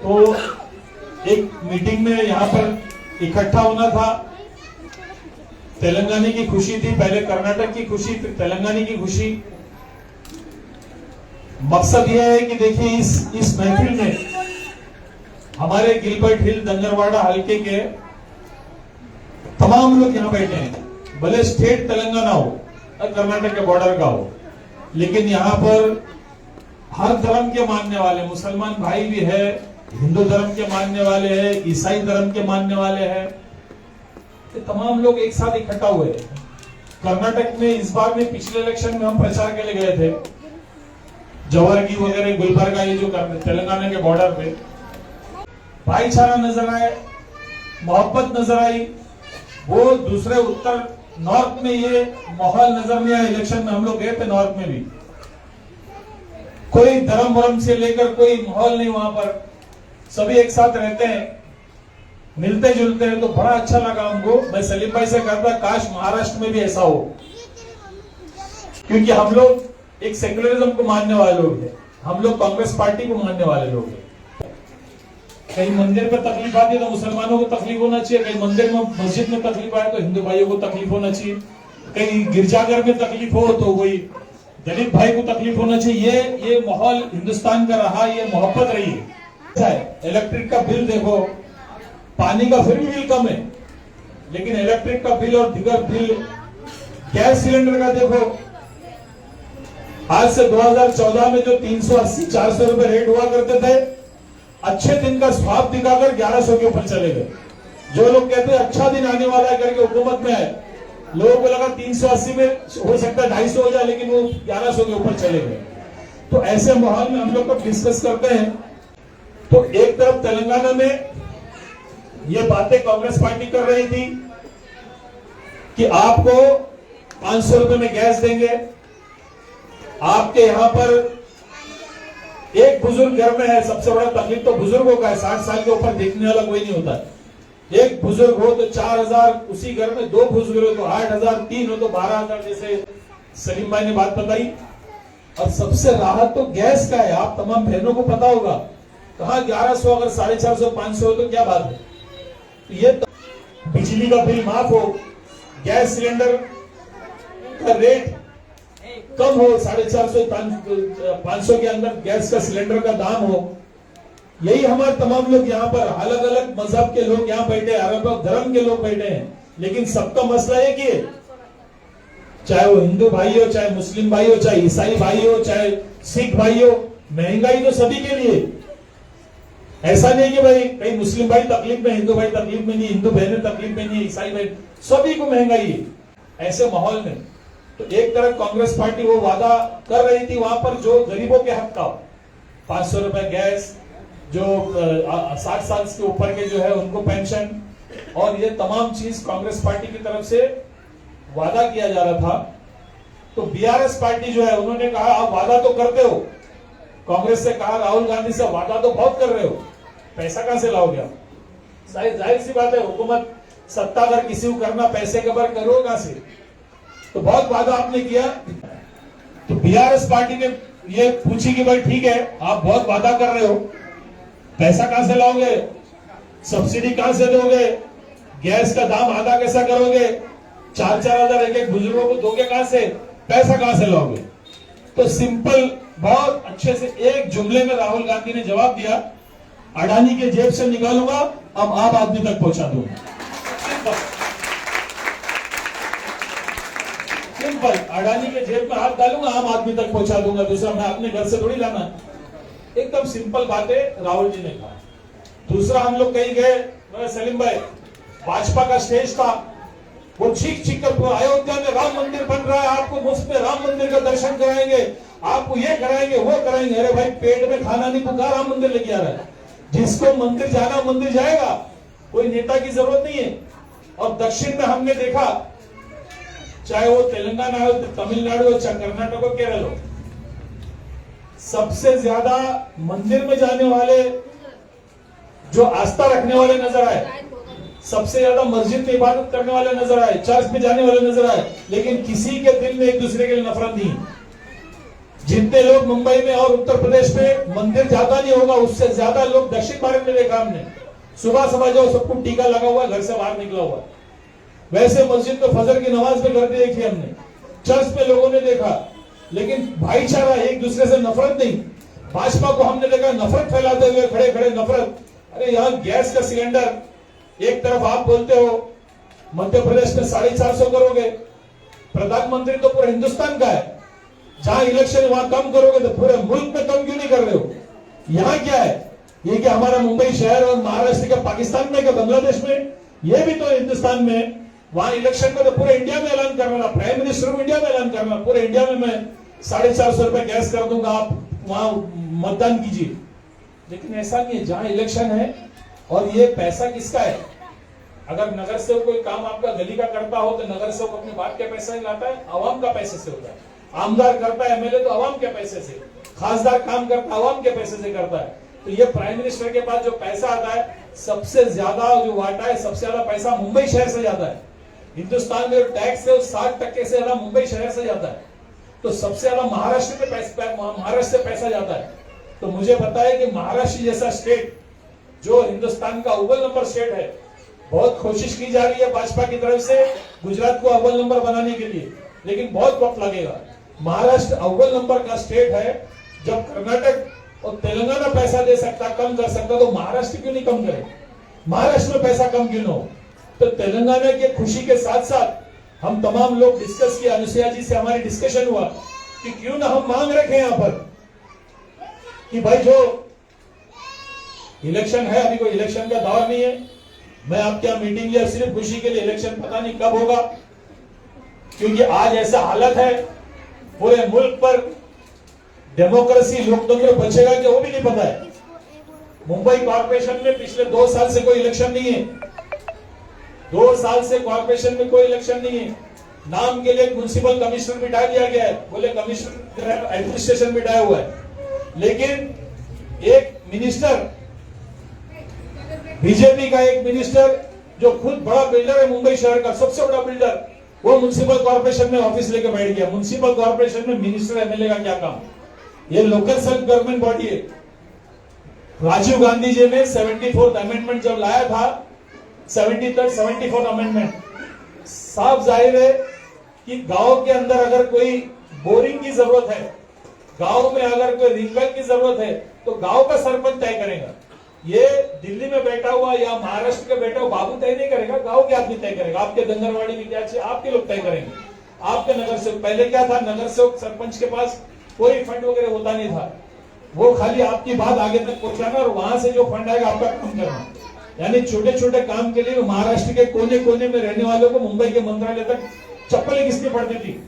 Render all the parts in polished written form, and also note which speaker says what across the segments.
Speaker 1: तो एक मीटिंग में यहाँ पर इकट्ठा होना था। तेलंगाना की खुशी थी, पहले कर्नाटक की खुशी, फिर तेलंगाना की खुशी। मकसद यह है कि देखिए इस महफिल में हमारे गिलबर्ट हिल दंगरवाड़ा हल्के के तमाम लोग यहाँ बैठे हैं, भले स्टेट तेलंगाना हो और कर्नाटक के बॉर्डर का हो, लेकिन यहाँ पर हर धर्म के मानने वाले मुसलमान भाई भी है, हिंदू धर्म के मानने वाले हैं, ईसाई धर्म के मानने वाले हैं, तो तमाम लोग एक साथ इकट्ठा हुए। कर्नाटक में इस बार में पिछले इलेक्शन में हम प्रचार के लिए गए थे, जवारगी वगैरह गुलबर्गा, ये जो तेलंगाना के बॉर्डर पे भाईचारा नजर आए, मोहब्बत नजर आई। वो दूसरे उत्तर नॉर्थ में ये माहौल नजर नहीं आया। इलेक्शन में हम लोग गए थे नॉर्थ में भी, कोई धर्म वर्म से लेकर कोई माहौल नहीं, वहां पर सभी एक साथ रहते हैं, मिलते जुलते हैं, तो बड़ा अच्छा लगा हमको। मैं सलीम भाई से कहता काश महाराष्ट्र में भी ऐसा हो, क्योंकि हम लोग एक सेक्युलरिज्म को मानने वाले लोग हैं, हम लोग कांग्रेस पार्टी को मानने वाले लोग हैं। कहीं मंदिर में तकलीफ आती है तो मुसलमानों को तकलीफ होना चाहिए, कहीं मंदिर में मस्जिद में तकलीफ आए तो हिंदू भाइयों को तकलीफ होना चाहिए, कहीं गिरजाघर में तकलीफ हो तो वही दलित भाई को तकलीफ होना चाहिए। ये माहौल हिंदुस्तान का रहा, ये मोहब्बत रही है। इलेक्ट्रिक का बिल देखो, पानी का फिर भी बिल कम है, लेकिन इलेक्ट्रिक का बिल और दीगर बिल, गैस सिलेंडर का देखो, आज से 2014 में जो 380-400 रुपए रेट हुआ करते थे, अच्छे दिन का स्वाब दिखाकर 1100 के ऊपर चले गए। जो लोग कहते हैं अच्छा दिन आने वाला है करके हुकूमत में आए, लोगों को लगा 380 में हो सकता है 250 हो जाए, लेकिन वो 1100 के ऊपर चले गए। तो ऐसे माहौल में हम लोग को डिस्कस करते हैं। तो एक तरफ तेलंगाना में ये बातें कांग्रेस पार्टी कर रही थी कि आपको 500 रुपए में गैस देंगे, आपके यहां पर एक बुजुर्ग घर में है, सबसे बड़ा तकलीफ तो बुजुर्गों का है, 60 साल के ऊपर देखने वाला कोई नहीं होता है। एक बुजुर्ग हो तो 4000, उसी घर में 2 बुजुर्ग हो तो 8000, 3 हो तो 12000, जैसे सलीम भाई ने बात बताई। और सबसे राहत तो गैस का है, आप तमाम बहनों को पता होगा, कहा 1100 अगर 450, 500 हो तो क्या बात है। तो ये तो बिजली का बिल माफ हो, गैस सिलेंडर का रेट कम हो, 450-500 के अंदर गैस का सिलेंडर का दाम हो। यही हमारे तमाम लोग यहाँ पर अलग अलग मजहब के लोग यहाँ बैठे, अलग अलग धर्म के लोग बैठे हैं, लेकिन सबका मसला एक ही है, चाहे वो हिंदू भाई हो, चाहे मुस्लिम भाई हो, चाहे ईसाई भाई हो, चाहे सिख भाई हो, महंगाई तो सभी के लिए। ऐसा नहीं कि भाई कहीं मुस्लिम भाई तकलीफ में, हिंदू भाई तकलीफ में नहीं, हिंदू बहनें तकलीफ में नहीं, ईसाई भाई, सभी को महंगाई है। ऐसे माहौल में तो एक तरफ कांग्रेस पार्टी वो वादा कर रही थी वहां पर जो गरीबों के हक का 500 रुपए गैस, जो 60 साल के ऊपर के जो है उनको पेंशन, और ये तमाम चीज कांग्रेस पार्टी की तरफ से वादा किया जा रहा था। तो बीआरएस पार्टी जो है उन्होंने कहा आप वादा तो करते हो, कांग्रेस से कहा राहुल गांधी से वादा तो बहुत कर रहे हो, पैसा कहां से लाओगे आप? जाहिर सी बात है, हुकूमत सत्ता अगर किसी को करना पैसे के ऊपर करो कहां से, तो बहुत वादा आपने किया। तो बीआरएस पार्टी ने ये पूछी कि भाई ठीक है आप बहुत वादा कर रहे हो, पैसा कहां से लाओगे, सब्सिडी कहां से दोगे, गैस का दाम आधा कैसा करोगे, 4-4 हजार एक बुजुर्गों को दोगे कहां से, पैसा कहां से लाओगे? तो सिंपल बहुत अच्छे से एक जुमले में राहुल गांधी ने जवाब दिया, अडानी के जेब से निकालूंगा, अब आम आदमी तक पहुंचा दूंगा। सिंपल, अडानी के जेब में हाथ डालूंगा, आम आदमी तक पहुंचा दूंगा, दूसरा मैं अपने घर से थोड़ी लाना। एकदम सिंपल बातें राहुल जी ने कहा। दूसरा हम लोग कहीं गए, सलीम भाई, भाजपा का स्टेज था, वो चीख कर अयोध्या में राम मंदिर बन रहा है, आपको मुफ्त में राम मंदिर का दर्शन कराएंगे, आपको ये कराएंगे वो कराएंगे। अरे भाई पेट में खाना नहीं पुकार, राम मंदिर लेके आ रहा है, जिसको मंदिर जाना मंदिर जाएगा, कोई नेता की जरूरत नहीं है। और दक्षिण में हमने देखा, चाहे वो तेलंगाना हो, तमिलनाडु हो, चाहे कर्नाटक हो, केरल हो, सबसे ज्यादा मंदिर में जाने वाले, जो आस्था रखने वाले नजर आए, सबसे ज्यादा मस्जिद में इबादत करने वाले नजर आए, चर्च में जाने वाले नजर आए, लेकिन किसी के दिल में एक दूसरे के लिए नफरत नहीं। जितने लोग मुंबई में और उत्तर प्रदेश में मंदिर ज्यादा नहीं होगा, उससे ज्यादा लोग दक्षिण भारत में देखा हमने। सुबह सुबह जो सबको टीका लगा हुआ, घर से बाहर निकला हुआ। वैसे मस्जिद में फजर की नमाज में करते देखी हमने, चर्च पे लोगों ने देखा, लेकिन भाईचारा, एक दूसरे से नफरत नहीं। भाजपा को हमने देखा नफरत फैलाते हुए खड़े खड़े नफरत। अरे यहाँ गैस का सिलेंडर, एक तरफ आप बोलते हो मध्य प्रदेश में 450 करोगे, प्रधानमंत्री तो पूरे हिंदुस्तान का है, जहां इलेक्शन वहां कम करोगे तो पूरे मुल्क में कम क्यों नहीं कर रहे हो? यहाँ क्या है? ये कि हमारा मुंबई शहर और महाराष्ट्र का पाकिस्तान में, क्या बांग्लादेश में, ये भी तो हिंदुस्तान में, वहां इलेक्शन में तो पूरे इंडिया में ऐलान करना, प्राइम मिनिस्टर को इंडिया में ऐलान करना, पूरे इंडिया में मैं 450 रुपए गैस कर दूंगा, आप वहां मतदान कीजिए। लेकिन ऐसा नहीं है, जहां इलेक्शन है। और ये पैसा किसका है? अगर नगर सेवक कोई काम आपका गली का करता हो तो नगर सेवक अपने बाप के पैसे लाता है, आवाम का पैसे से होता है। आमदार करता है, एमएलए तो आवाम के पैसे से, खासदार काम करता है आवाम के पैसे से करता है। तो ये प्राइम मिनिस्टर के पास जो पैसा आता है, सबसे ज्यादा जो वाटा है, सबसे ज्यादा पैसा मुंबई शहर से जाता है। हिंदुस्तान में टैक्स है 60% से ज्यादा मुंबई शहर से जाता है। तो सबसे ज्यादा महाराष्ट्र से पैसा जाता है। तो मुझे पता है कि महाराष्ट्र जैसा स्टेट, जो हिंदुस्तान का अव्वल नंबर स्टेट है, बहुत कोशिश की जा रही है भाजपा की तरफ से गुजरात को अव्वल नंबर बनाने के लिए, लेकिन बहुत वक्त लगेगा। महाराष्ट्र अव्वल नंबर का स्टेट है। जब कर्नाटक और तेलंगाना पैसा दे सकता, कम कर सकता, तो महाराष्ट्र क्यों नहीं कम करे? महाराष्ट्र में पैसा कम क्यों न हो? तो तेलंगाना की खुशी के साथ साथ हम तमाम लोग डिस्कस किया, अनुसुईया जी से हमारी डिस्कशन हुआ कि क्यों ना हम मांग रखें यहां पर कि भाई जो इलेक्शन है, अभी कोई इलेक्शन का दौर नहीं है, मैं आपके यहां मीटिंग लिया सिर्फ खुशी के लिए, इलेक्शन पता नहीं कब होगा, क्योंकि आज ऐसा हालत है पूरे मुल्क पर, डेमोक्रेसी लोकतंत्र बचेगा कि वो भी नहीं पता है। मुंबई कॉर्पोरेशन में पिछले 2 साल से कोई इलेक्शन नहीं है, 2 साल से कॉर्पोरेशन में कोई इलेक्शन नहीं है। नाम के लिए म्युनिसिपल कमिश्नर बिठा दिया गया है, बोले कमिश्नर एडमिनिस्ट्रेशन बिठाया हुआ है, लेकिन एक मिनिस्टर, बीजेपी का एक मिनिस्टर जो खुद बड़ा बिल्डर है, मुंबई शहर का सबसे बड़ा बिल्डर, वो म्युनिसिपल कॉर्पोरेशन में ऑफिस लेके बैठ गया। म्युनिसिपल कॉर्पोरेशन में मिनिस्टर एमएलए का क्या काम? ये लोकल सेल्फ गवर्नमेंट बॉडी है। राजीव गांधी जी ने 74th अमेंडमेंट जब लाया था, 74th अमेंडमेंट, साफ जाहिर है कि गांव के अंदर अगर कोई बोरिंग की जरूरत है, गांव में अगर कोई रिंगल की जरूरत है, तो गांव का सरपंच तय करेगा। ये दिल्ली में बैठा हुआ या महाराष्ट्र के बैठा हुआ बाबू तय नहीं करेगा, गांव के आदमी तय करेगा। आपके दंगरवाड़ी विद्यार्थी, आपके लोग तय करेंगे, आपके नगर सेवक। पहले क्या था, नगर सेवक सरपंच के पास कोई फंड वगैरह होता नहीं था, वो खाली आपकी बात आगे तक पहुंचाना और वहां से जो फंड आएगा आपका काम करना। यानी छोटे छोटे काम के लिए महाराष्ट्र के कोने कोने में रहने वालों को मुंबई के मंत्रालय तक चप्पलें घिसनी पड़ती थी।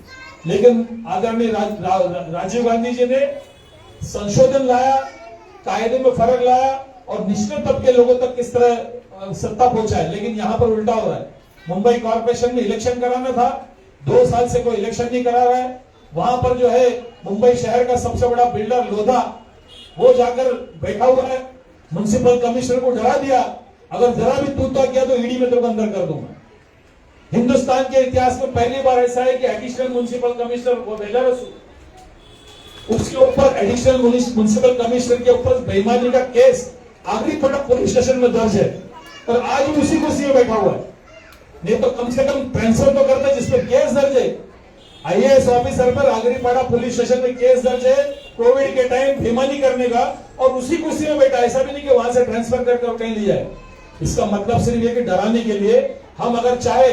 Speaker 1: लेकिन आदरणीय राजीव गांधी जी ने संशोधन लाया, कायदे में फर्क लाया और निचले तबके लोगों तक किस तरह सत्ता पहुंचाए। लेकिन यहाँ पर उल्टा हो रहा है। मुंबई कॉर्पोरेशन में इलेक्शन कराना था, 2 साल से कोई इलेक्शन नहीं करा रहा है। वहां पर जो है मुंबई शहर का सबसे बड़ा बिल्डर लोधा, वो जाकर बैठा हुआ है, म्युनिसिपल कमिश्नर को डरा दिया, अगर जरा भी तूता किया तो ईडी में तो अंदर कर दूंगा। हिंदुस्तान के इतिहास में पहली बार ऐसा है कि एडिशनल म्युनिसिपल कमिश्नर वो भेजा, उसके ऊपर एडिशनल म्युनिसिपल कमिश्नर के ऊपर बेईमानी का केस आखिरी पड़ा पुलिस स्टेशन में दर्ज है, और आज भी उसी कुर्सी में बैठा हुआ है। नहीं तो कम से कम ट्रांसफर तो करते जिसपे केस दर्ज है। आईएएस ऑफिसर पर आगरीपाड़ा पुलिस स्टेशन में केस दर्ज है कोविड के टाइम बेईमानी करने का, और उसी कुर्सी में बैठा। ऐसा भी नहीं कि वहां से ट्रांसफर करके और कहीं ले जाए। इसका मतलब सिर्फ ये कि डराने के लिए, हम अगर चाहे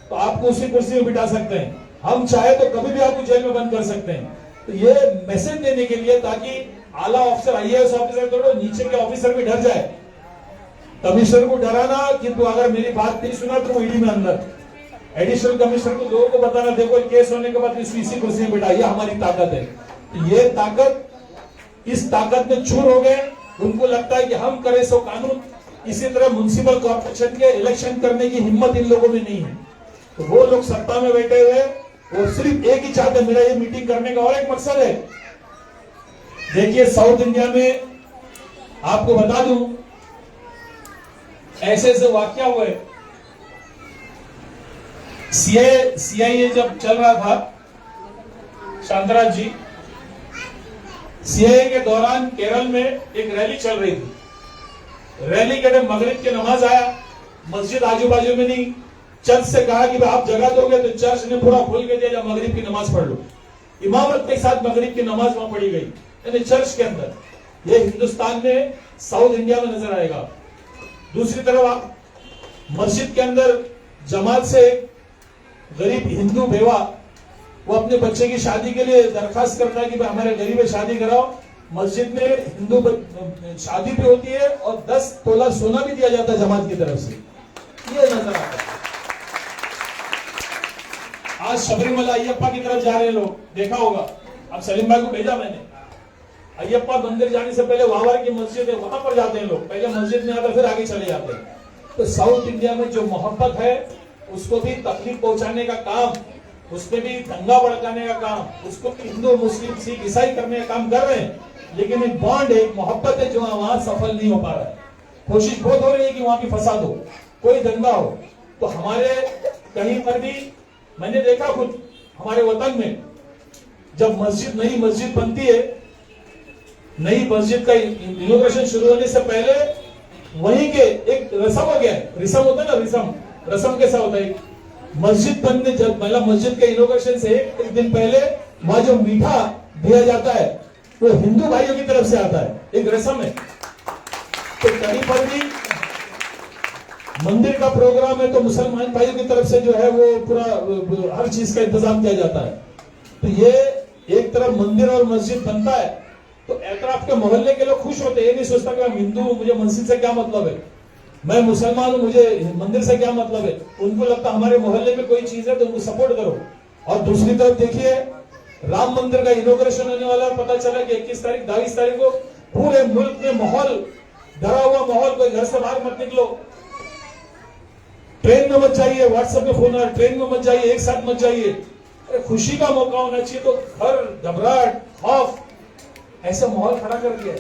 Speaker 1: तो आपको उसी कुर्सी में बिठा सकते हैं, हम चाहे तो कभी भी आपको जेल में बंद कर सकते हैं। तो ये मैसेज देने के लिए, ताकि आला ऑफिसर, आईएएस ऑफिसर थोड़ा नीचे के ऑफिसर भी डर जाए। कमिश्नर को डराना कि तू अगर मेरी बात नहीं सुना तो ईडी में अंदर। एडिशनल कमिश्नर को लोगों को बताना, देखो केस होने के बाद इसी कुर्सी में बिठाइए, हमारी ताकत है। तो ये ताकत, इस ताकत में चूर हो गए। उनको लगता है कि हम करें सो कानून। इसी तरह म्युनिसिपल कॉर्पोरेशन के इलेक्शन करने की हिम्मत इन लोगों में नहीं है। तो वो लोग सत्ता में बैठे हुए, वो सिर्फ एक ही चाहते, मेरा ये मीटिंग करने का और एक मकसद है। देखिए साउथ इंडिया में आपको बता दूं, ऐसे ऐसे वाक्य हुए। सीआईए जब चल रहा था, शांतराज जी, सीएए के दौरान केरल में एक रैली चल रही थी। रैली के टाइम मगरिब की नमाज आया, मस्जिद आजू बाजू में नहीं, चर्च से कहा कि आप जगह दोगे तो चर्च ने पूरा खोल के दिया, मगरिब की नमाज पढ़ लो। इमामत के साथ मगरिब की नमाज वहां पढ़ी गई, यानी चर्च के अंदर। ये हिंदुस्तान में साउथ इंडिया में नजर आएगा। दूसरी तरफ आप मस्जिद के अंदर जमात से गरीब हिंदू बेवा वो अपने बच्चे की शादी के लिए दरखास्त करता है कि भाई हमारे गरीब शादी कराओ। मस्जिद में हिंदू शादी भी होती है और 10 तोला सोना भी दिया जाता है जमात की तरफ से। ये नजर आता है। आज शबरीमला अय्यप्पा की तरफ जा रहे हैं लोग, देखा होगा। अब सलीम भाई को भेजा मैंने। अय्यप्पा मंदिर जाने से पहले वावर की मस्जिद है, वहां पर जाते हैं लोग। पहले मस्जिद में आकर फिर आगे चले जाते हैं। तो साउथ इंडिया में जो मोहब्बत है उसको भी तकलीफ पहुंचाने का काम, उसमें भी दंगा भड़काने का काम, उसको भी हिंदू मुस्लिम सिख ईसाई करने का काम कर रहे हैं। लेकिन एक बॉन्ड है, एक मोहब्बत है जो वहां सफल नहीं हो पा रहा है। कोशिश बहुत हो रही है कि वहां भी फसाद हो, कोई दंगा हो। तो हमारे कहीं पर भी मैंने देखा खुद हमारे वतन में जब नई मस्जिद बनती है, नई मस्जिद का इनोग्रेशन शुरू होने से पहले वहीं के एक रस्म हो गया है। रिसम होता है ना, रस्म कैसा होता है? मस्जिद बनने मतलब मस्जिद के इनोग्रेशन से एक दिन पहले वहां जो मीठा दिया जाता है वो हिंदू भाइयों की तरफ से आता है, एक रस्म है। तो कहीं पर भी मंदिर का प्रोग्राम है तो मुसलमान भाइयों की तरफ से जो है वो पूरा हर चीज का इंतजाम किया जाता है। तो ये एक तरफ मंदिर और मस्जिद बनता है तो एतराफ के मोहल्ले के लोग खुश होते हैं। ये नहीं सोचता कि मैं हिंदू हूं, मुझे मस्जिद से क्या मतलब है, मैं मुसलमान हूं, मुझे मंदिर से क्या मतलब है। उनको लगता हमारे मोहल्ले में कोई चीज है तो उनको सपोर्ट करो। और दूसरी तरफ देखिए राम मंदिर का इनोग्रेशन होने वाला, पता चला कि 21 तारीख 22 तारीख को पूरे मुल्क में माहौल, डरा हुआ माहौल, कोई घर से बाहर मत निकलो, ट्रेन में मत जाइए, व्हाट्सएप में फोन आ रहा, ट्रेन में मत जाइए, एक साथ मत जाइए। अरे खुशी का मौका होना चाहिए तो घर घबराहट खौफ ऐसा माहौल खड़ा कर दिया।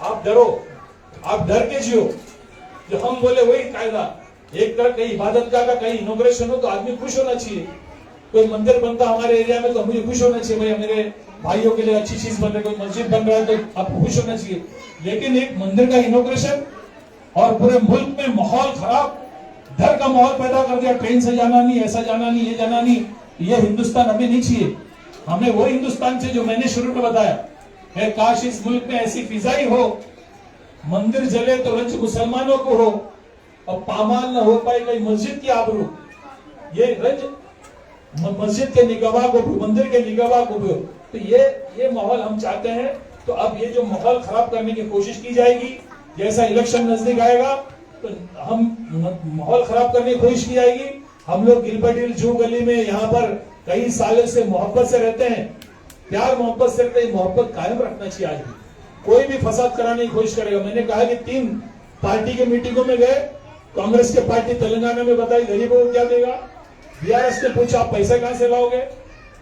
Speaker 1: आप डरो, आप डर के जियो। जो हम बोले वही कायदा। एक तरफ कहीं इबादत का कहीं इनोग्रेशन हो तो आदमी खुश होना चाहिए। कोई मंदिर बनता हमारे एरिया में तो मुझे खुश होना चाहिए, भाई मेरे भाइयों के लिए अच्छी चीज बन रही है। कोई मस्जिद बन रहा है तो आपको खुश होना चाहिए। लेकिन एक मंदिर का इनोग्रेशन और पूरे मुल्क में माहौल खराब, डर का माहौल पैदा कर दिया। ट्रेन से जाना नहीं, ऐसा जाना नहीं, ये जाना नहीं। ये हिंदुस्तान हमें नहीं चाहिए। हमें वो हिंदुस्तान से जो मैंने शुरू में बताया है, काश इस मुल्क में ऐसी फिजाई हो, मंदिर जले तो रंज मुसलमानों को हो और पामाल न हो पाए कहीं मस्जिद की आबरू। ये रंज मस्जिद के निगवाह को भी, मंदिर के निगवाह को भी। तो ये माहौल हम चाहते हैं। तो अब ये जो माहौल खराब करने की कोशिश की जाएगी, जैसा इलेक्शन नजदीक आएगा तो हम माहौल खराब करने की कोशिश की जाएगी। हम लोग गिलबर्ट जू गली में यहाँ पर कई सालों से मोहब्बत से रहते हैं, प्यार मोहब्बत से रहते हैं। मोहब्बत कायम रखना चाहिए। आज भी कोई भी फसाद कराने की कोशिश करेगा। मैंने कहा कि 3 पार्टी के मीटिंगों में गए, कांग्रेस के पार्टी तेलंगाना में बताई गरीबों को क्या देगा, बीआरएस ने पूछा आप पैसे कहां से लाओगे,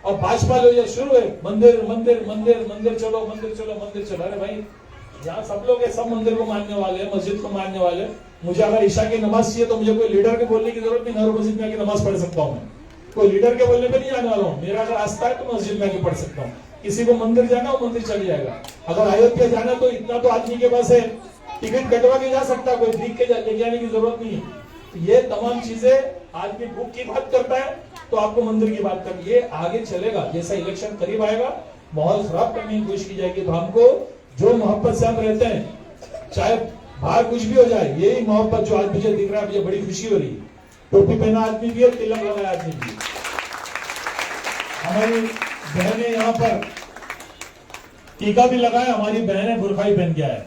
Speaker 1: और भाजपा लोग शुरू है मंदिर मंदिर मंदिर मंदिर चलो मंदिर चलो मंदिर चलो। अरे भाई यहाँ सब लोग है, सब मंदिर को मानने वाले हैं, मस्जिद को मानने वाले हैं। मुझे अगर ईशा की नमाज चाहिए तो मुझे कोई लीडर के बोलने की जरूरत नहीं, हर मस्जिद में आके नमाज पढ़ सकता हूँ। मैं कोई लीडर के बोलने पे नहीं जाने वाला हूँ। मेरा अगर आस्था है तो मस्जिद में आके पढ़ सकता हूँ। किसी को मंदिर जाना हो मंदिर चले जाएगा। अगर अयोध्या जाना तो इतना तो आदमी के पास है, टिकट कटवा के जा सकता है, कोई भीख के लेके जाने की जरूरत नहीं है। ये तमाम चीजें, आदमी भूख की बात करता है तो आपको मंदिर की बात करनी है। आगे चलेगा, जैसा इलेक्शन करीब आएगा माहौल खराब करने की कोशिश की जाएगी। तो हमको जो मोहब्बत से हम रहते हैं, चाहे बाहर कुछ भी हो जाए, यही मोहब्बत जो आज मुझे दिख रहा है, मुझे बड़ी खुशी हो रही है। टोपी पहना आदमी भी है, तिलक लगाया आदमी भी। हमारी बहनें यहाँ पर टीका भी लगाए, हमारी बहनें बुरखाई पहन के आए।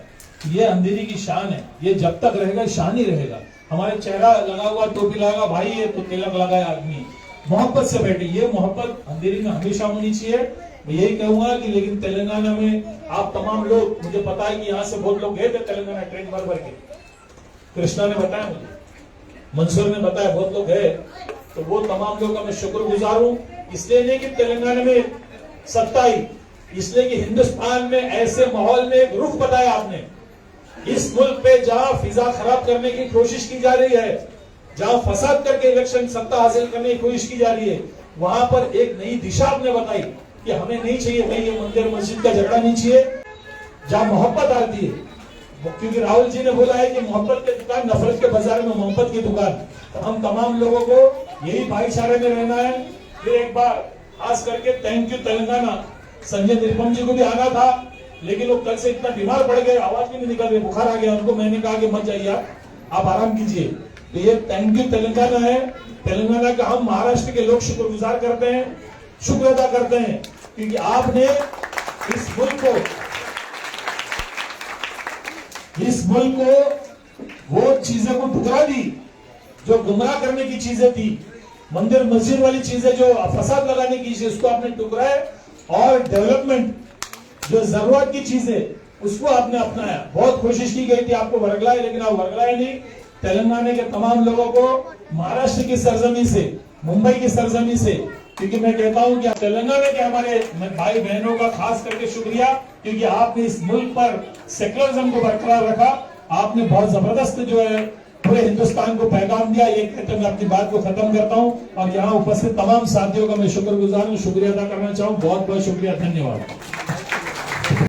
Speaker 1: ये अंधेरी की शान है, ये जब तक रहेगा शान ही रहेगा। हमारे चेहरा लगा हुआ, टोपी लगा भाई है तो तिलक लगाए आदमी, मोहब्बत से बैठे। ये मोहब्बत अंधेरी में हमेशा होनी चाहिए। मैं यही कहूंगा कि लेकिन तेलंगाना में आप तमाम लोग, मुझे पता है कि यहाँ से बहुत लोग गए थे तेलंगाना ट्रेन भर के। कृष्णा ने बताया मुझे, मंसूर ने बताया, बहुत लोग गए। तो वो तमाम लोगों का मैं शुक्रगुजार हूँ। इसलिए नहीं कि तेलंगाना में सत्ता आई, इसलिए कि हिंदुस्तान में ऐसे माहौल में एक रुख बताया आपने। इस मुल्क पे जहां फिजा खराब करने की कोशिश की जा रही है, जहां फसाद करके इलेक्शन सत्ता हासिल करने की कोशिश की जा रही है, वहां पर एक नई दिशा आपने बताई कि हमें नहीं चाहिए भाई ये मंदिर मस्जिद का झगड़ा नहीं चाहिए। जहाँ मोहब्बत आती है, क्योंकि राहुल जी ने बोला है कि मोहब्बत की दुकान नफरत के बाजार में मोहब्बत की दुकान। तो हम तमाम लोगों को यही भाईचारे में रहना है। फिर एक बार खास करके थैंक यू तेलंगाना। संजय निरुपम जी को भी आना था, लेकिन वो कल से इतना बीमार पड़ गए, आवाज भी नहीं निकल रही, बुखार आ गया उनको। मैंने कहा कि मत जाइए, आप आराम कीजिए। तो ये थैंक यू तेलंगाना है। तेलंगाना का हम महाराष्ट्र के लोग शुक्रगुजार करते हैं, शुक्र अदा करते हैं, क्योंकि आपने इस मुल्क को वो चीजें को ठुकरा दी जो गुमराह करने की चीजें थी। मंदिर मस्जिद वाली चीजें जो फसाद लगाने की चीजें, उसको आपने ठुकराए और डेवलपमेंट जो जरूरत की चीजें उसको आपने अपनाया। बहुत कोशिश की गई थी आपको वर्गलाए, लेकिन आप वर्गलाए नहीं। तेलंगाना के तमाम लोगों को महाराष्ट्र की सरजमी से, मुंबई की सरजमी से, क्योंकि मैं कहता हूं कि तेलंगाना के हमारे भाई बहनों का खास करके शुक्रिया, क्योंकि आपने इस मुल्क पर सेक्युलरिज्म को बरकरार रखा। आपने बहुत जबरदस्त जो है पूरे हिंदुस्तान को पैगाम दिया। ये कहते मैं अपनी बात को खत्म करता हूं और यहाँ उपस्थित तमाम साथियों का मैं शुक्रगुजार हूं, शुक्रिया अदा करना चाहूँ। बहुत बहुत शुक्रिया, धन्यवाद।